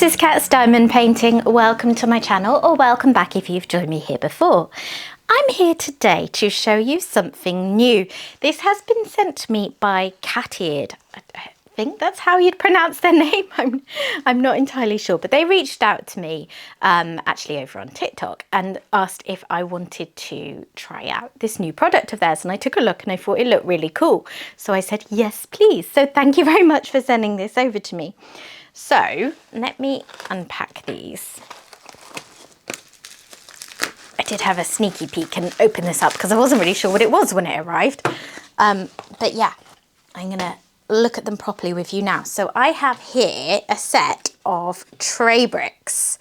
this is Cat's Diamond Painting. Welcome to my channel, or welcome back if you've joined me here before. I'm here today to show you something new. This has been sent to me by Cateared. I think that's how you'd pronounce their name. I'm not entirely sure, but they reached out to me actually over on TikTok and asked if I wanted to try out this new product of theirs, and I took a look and I thought it looked really cool. So I said, yes, please. So thank you very much for sending this over to me. So let me unpack these. I did have a sneaky peek and open this up because I wasn't really sure what it was when it arrived. But yeah, I'm gonna look at them properly with you now. So I have here a set of Trabricks,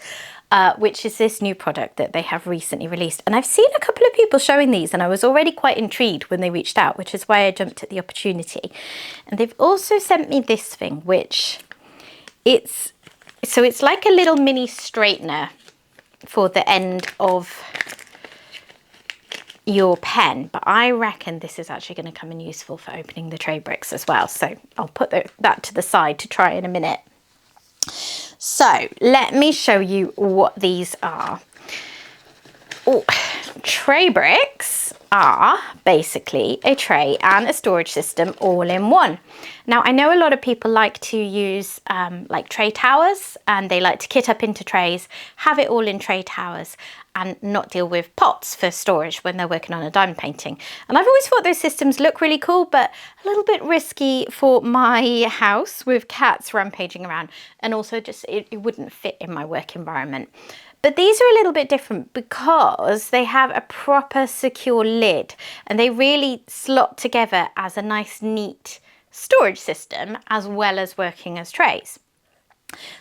which is this new product that they have recently released. And I've seen a couple of people showing these and I was already quite intrigued when they reached out, which is why I jumped at the opportunity. And they've also sent me this thing, which it's like a little mini straightener for the end of your pen, but I reckon this is actually going to come in useful for opening the Trabricks as well. So I'll put that to the side to try in a minute. So let me show you what these are. Oh, Trabricks are basically a tray and a storage system all in one. Now, I know a lot of people like to use like tray towers, and they like to kit up into trays, have it all in tray towers and not deal with pots for storage when they're working on a diamond painting. And I've always thought those systems look really cool, but a little bit risky for my house with cats rampaging around, and also just it wouldn't fit in my work environment. But these are a little bit different because they have a proper secure lid and they really slot together as a nice, neat storage system as well as working as trays.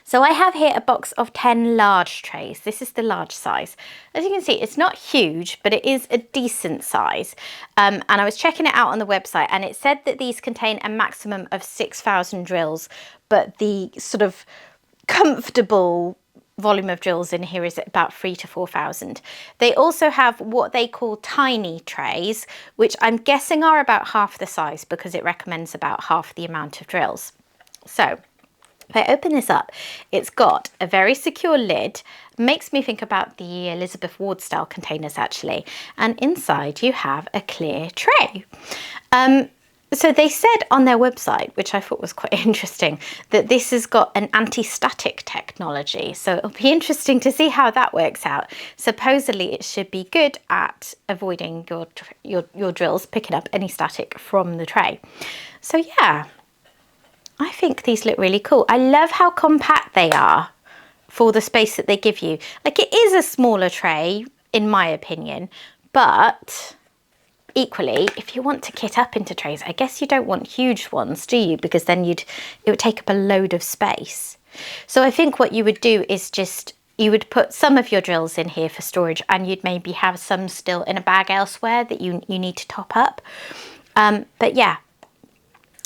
So I have here a box of 10 large trays. This is the large size. As you can see, it's not huge, but it is a decent size. And I was checking it out on the website and it said that these contain a maximum of 6,000 drills, but the sort of comfortable volume of drills in here is about 3,000 to 4,000. They also have what they call tiny trays, which I'm guessing are about half the size because it recommends about half the amount of drills. So if I open this up, it's got a very secure lid. Makes me think about the Elizabeth Ward style containers actually. And inside you have a clear tray. So they said on their website, which I thought was quite interesting, that this has got an anti-static technology. So it'll be interesting to see how that works out. Supposedly it should be good at avoiding your drills picking up any static from the tray. So yeah, I think these look really cool. I love how compact they are for the space that they give you. Like, it is a smaller tray in my opinion, but equally, if you want to kit up into trays, I guess you don't want huge ones, do you? Because then it would take up a load of space. So I think what you would do is you would put some of your drills in here for storage, and you'd maybe have some still in a bag elsewhere that you need to top up. But yeah,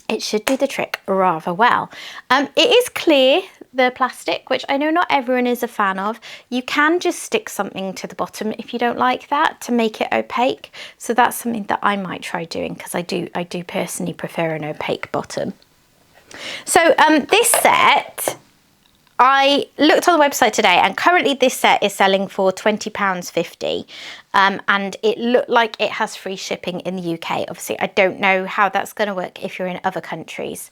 it should do the trick rather well. It is clear, the plastic, which I know not everyone is a fan of. You can just stick something to the bottom if you don't like that to make it opaque. So that's something that I might try doing because I do personally prefer an opaque bottom. So this set, I looked on the website today and currently this set is selling for £20.50. And it looked like it has free shipping in the UK. Obviously, I don't know how that's going to work if you're in other countries.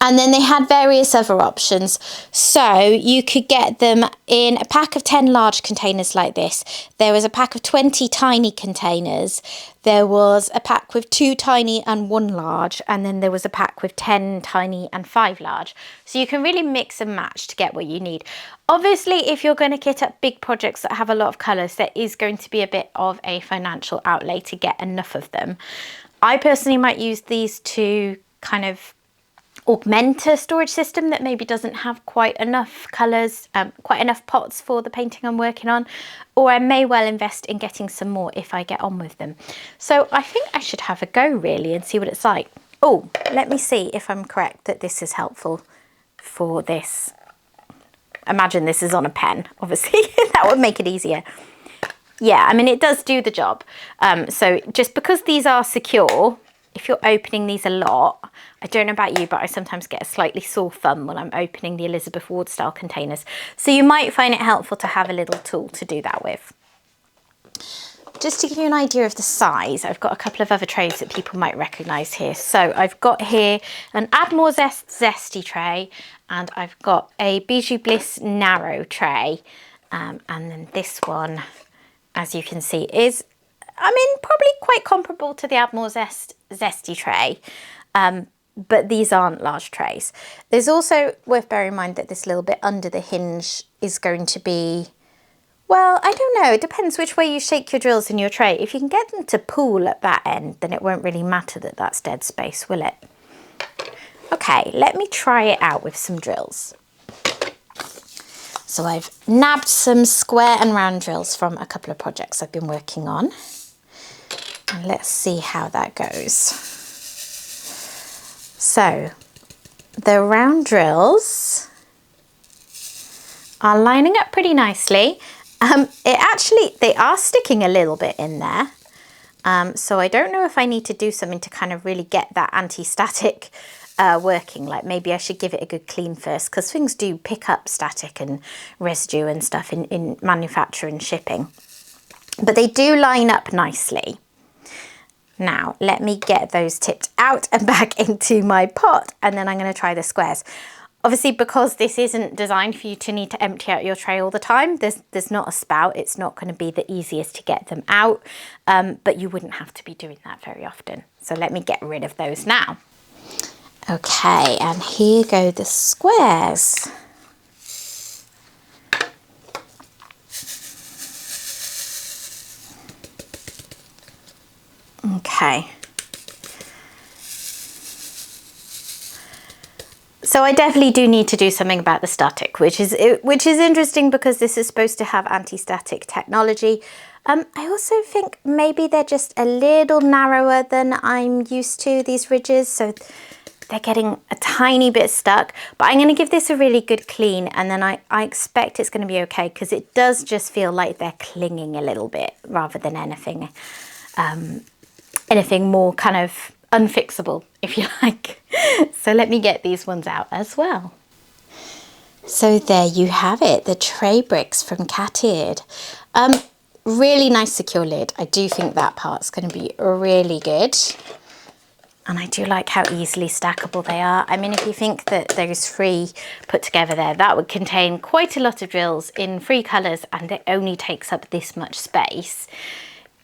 And then they had various other options. So you could get them in a pack of 10 large containers like this. There was a pack of 20 tiny containers. There was a pack with 2 tiny and 1 large. And then there was a pack with 10 tiny and 5 large. So you can really mix and match to get what you need. Obviously, if you're going to kit up big projects that have a lot of colours, there is going to be a bit of a financial outlay to get enough of them. I personally might use these to kind of augment a storage system that maybe doesn't have quite enough colours, quite enough pots for the painting I'm working on, or I may well invest in getting some more if I get on with them. So I think I should have a go really and see what it's like. Oh, let me see if I'm correct that this is helpful for this. Imagine this is on a pen, obviously. That would make it easier. Yeah, I mean, it does do the job. So just because these are secure, if you're opening these a lot, I don't know about you, but I sometimes get a slightly sore thumb when I'm opening the Elizabeth Ward style containers. So you might find it helpful to have a little tool to do that with. Just to give you an idea of the size, I've got a couple of other trays that people might recognise here. So I've got here an Admore Zesty tray, and I've got a Bijou Bliss narrow tray. And then this one, as you can see, is, I mean, probably quite comparable to the Admore Zesty tray. But these aren't large trays. There's also worth bearing in mind that this little bit under the hinge is going to be, well, I don't know, it depends which way you shake your drills in your tray. If you can get them to pool at that end, then it won't really matter that that's dead space, will it? Okay, let me try it out with some drills. So I've nabbed some square and round drills from a couple of projects I've been working on. And let's see how that goes. So the round drills are lining up pretty nicely. They are sticking a little bit in there. So I don't know if I need to do something to kind of really get that anti-static working. Like maybe I should give it a good clean first, because things do pick up static and residue and stuff in manufacture and shipping. But they do line up nicely. Now, let me get those tipped out and back into my pot, and then I'm going to try the squares. Obviously, because this isn't designed for you to need to empty out your tray all the time, there's not a spout. It's not going to be the easiest to get them out, but you wouldn't have to be doing that very often. So let me get rid of those now. Okay, and here go the squares. Okay. So I definitely do need to do something about the static, which is interesting because this is supposed to have anti-static technology. I also think maybe they're just a little narrower than I'm used to, these ridges, so they're getting a tiny bit stuck. But I'm going to give this a really good clean, and then I expect it's going to be okay, because it does just feel like they're clinging a little bit rather than anything more kind of unfixable, if you like. So let me get these ones out as well. So there you have it, the Trabricks from Cateared. Really nice secure lid. I do think that part's going to be really good. And I do like how easily stackable they are. I mean, if you think that those three put together there, that would contain quite a lot of drills in 3 colours, and it only takes up this much space.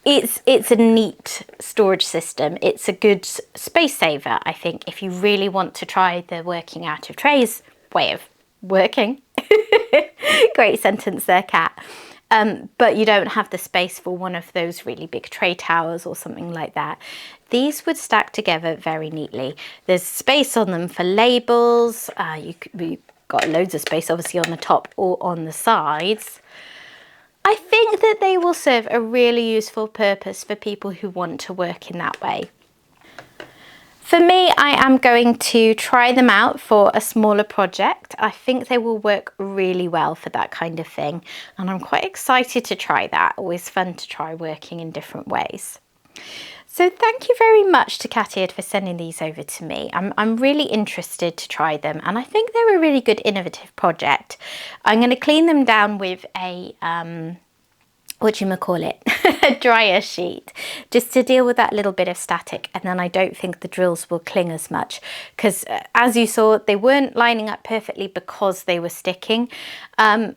It's a neat storage system. It's a good space saver, I think, if you really want to try the working out of trays way of working. Great sentence there, Kat. But you don't have the space for one of those really big tray towers or something like that. These would stack together very neatly. There's space on them for labels. You've got loads of space obviously on the top or on the sides. I think that they will serve a really useful purpose for people who want to work in that way. For me, I am going to try them out for a smaller project. I think they will work really well for that kind of thing, and I'm quite excited to try that. Always fun to try working in different ways. So thank you very much to Cateared for sending these over to me. I'm really interested to try them, and I think they're a really good innovative project. I'm going to clean them down with a a dryer sheet, just to deal with that little bit of static, and then I don't think the drills will cling as much, because as you saw, they weren't lining up perfectly because they were sticking, but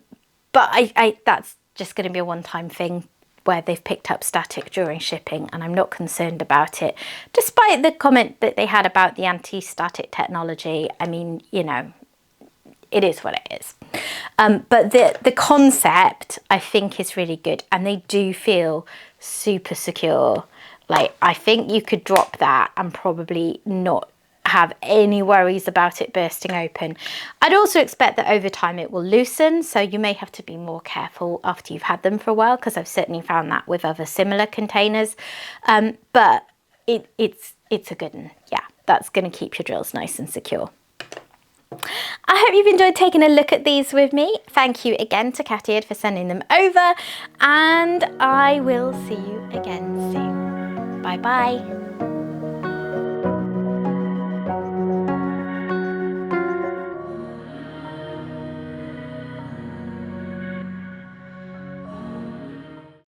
that's just going to be a one-time thing where they've picked up static during shipping, and I'm not concerned about it, despite the comment that they had about the anti-static technology. I mean, you know, it is what it is. But the concept, I think, is really good, and they do feel super secure. Like, I think you could drop that and probably not have any worries about it bursting open. I'd also expect that over time it will loosen, so you may have to be more careful after you've had them for a while, because I've certainly found that with other similar containers. But it's a good one. Yeah, that's going to keep your drills nice and secure. I hope you've enjoyed taking a look at these with me. Thank you again to Cateared for sending them over, and I will see you again soon. Bye bye.